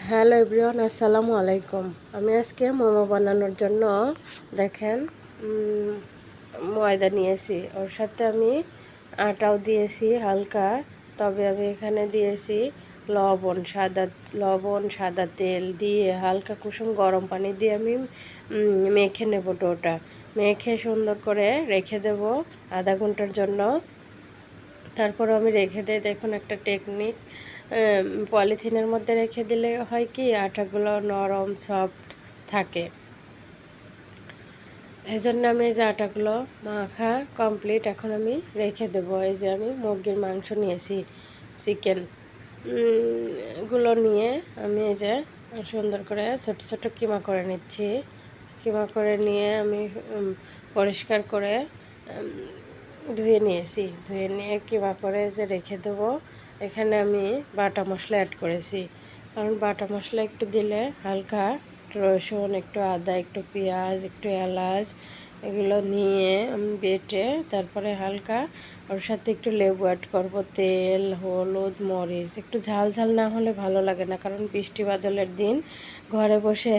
Hello everyone, আসসালামু আলাইকুম। আমি আজকে মোমো বানানোর জন্য দেখেন ময়দা নিয়েছি, ওর সাথে আমি আটাও দিয়েছি হালকা। তবে আমি এখানে দিয়েছি লবণ সাদা তেল দিয়ে হালকা কুসুম গরম পানি দিয়ে আমি মেখে নেব। ডোটা মেখে সুন্দর করে রেখে দেব আধা ঘন্টার জন্য। তারপর আমি রেখে দিই। দেখুন একটা টেকনিক, পলিথিনের মধ্যে রেখে দিলে হয় কি আটাগুলো নরম সফট থাকে। এই জন্য আমি এই যে আটাগুলো মাখা কমপ্লিট, এখন আমি রেখে দেবো। এই যে আমি মুরগির মাংস নিয়েছি, চিকেন গুলো নিয়ে আমি এই যে সুন্দর করে ছোট ছোট কিমা করে নিচ্ছি। কিমা করে নিয়ে আমি পরিষ্কার করে ধুয়ে নিয়েছি। ধুয়ে নিয়ে কিমা করে যে রেখে দেবো। এখানে আমি বাটা মশলা অ্যাড করেছি, কারণ বাটা মশলা একটু দিলে হালকা রসুন, একটু আদা, একটু পেঁয়াজ, একটু এলাচ এগুলো নিয়ে আমি বেটে তারপরে হালকা ওর সাথে একটু লেবু অ্যাড করবো, তেল, হলুদ, মরিচ। একটু ঝাল ঝাল না হলে ভালো লাগে না, কারণ বৃষ্টি বাদলের দিন ঘরে বসে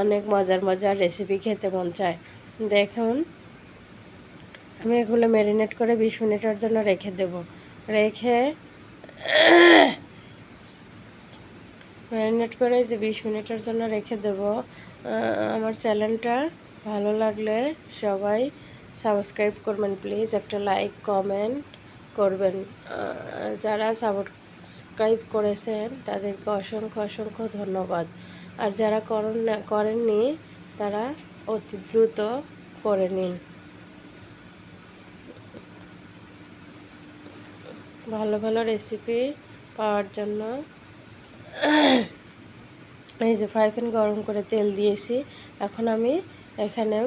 অনেক মজার মজার রেসিপি খেতে মন চায়। দেখুন আমি এগুলো ম্যারিনেট করে 20 মিনিটের জন্য রেখে দেব। ম্যারিনেট করে যে 20 মিনিটের জন্য রেখে দেব। আমার চ্যানেলটা ভালো লাগলে সবাই সাবস্ক্রাইব করবেন প্লিজ, একটা লাইক কমেন্ট করবেন। যারা সাবস্ক্রাইব করেছেন তাদেরকে অসংখ্য অসংখ্য ধন্যবাদ। আর যারা করেননি তারা অতি দ্রুত করে নিন। ভালো ভালো রেসিপি পাওয়ার জন্য এই যে ফ্রাই প্যান গরম করে তেল দিয়েছি। এখন আমি এখানে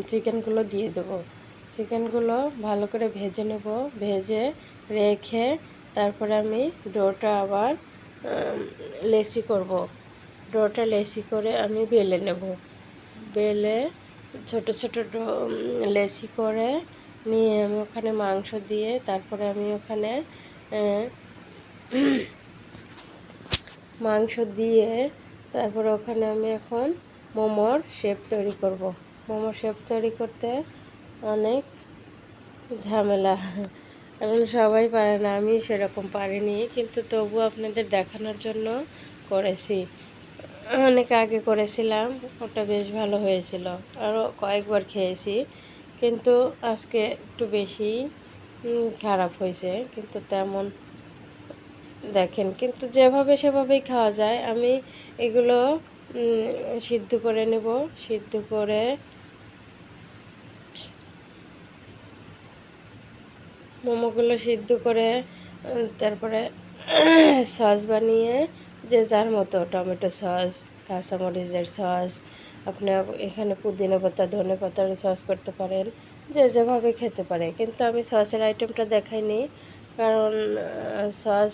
চিকেনগুলো দিয়ে দেবো। চিকেনগুলো ভালো করে ভেজে নেব। ভেজে রেখে তারপরে আমি ডোটা আবার লেচি করব। ডোটা লেচি করে আমি বেলে নেব। বেলে ছোট ছোট লেচি করে নিয়ে আমি ওখানে মাংস দিয়ে তারপরে আমি ওখানে মাংস দিয়ে তারপরে ওখানে আমি এখন মোমোর শেপ তৈরি করব। মোমোর শেপ তৈরি করতে অনেক ঝামেলা, এখন সবাই পারে না, আমি সেরকম পারিনি, কিন্তু তবু আপনাদের দেখানোর জন্য করেছি। অনেক আগে করেছিলাম, ওটা বেশ ভালো হয়েছিল, আরও কয়েকবার খেয়েছি, কিন্তু আজকে একটু বেশি খারাপ হয়েছে। কিন্তু তেমন দেখেন, কিন্তু যেভাবে সেভাবেই খাওয়া যায়। আমি এগুলো সিদ্ধ করে নেব। সিদ্ধ করে মোমোগুলো সিদ্ধ করে তারপরে সস বানিয়ে যে যার মতো টমেটো সস, কাঁচামরিচের সস, আপনি এখানে পুদিনা পাতা, ধনে পাতার সস করতে পারেন, যে যেভাবে খেতে পারে। কিন্তু আমি সসের আইটেমটা দেখাইনি, কারণ সস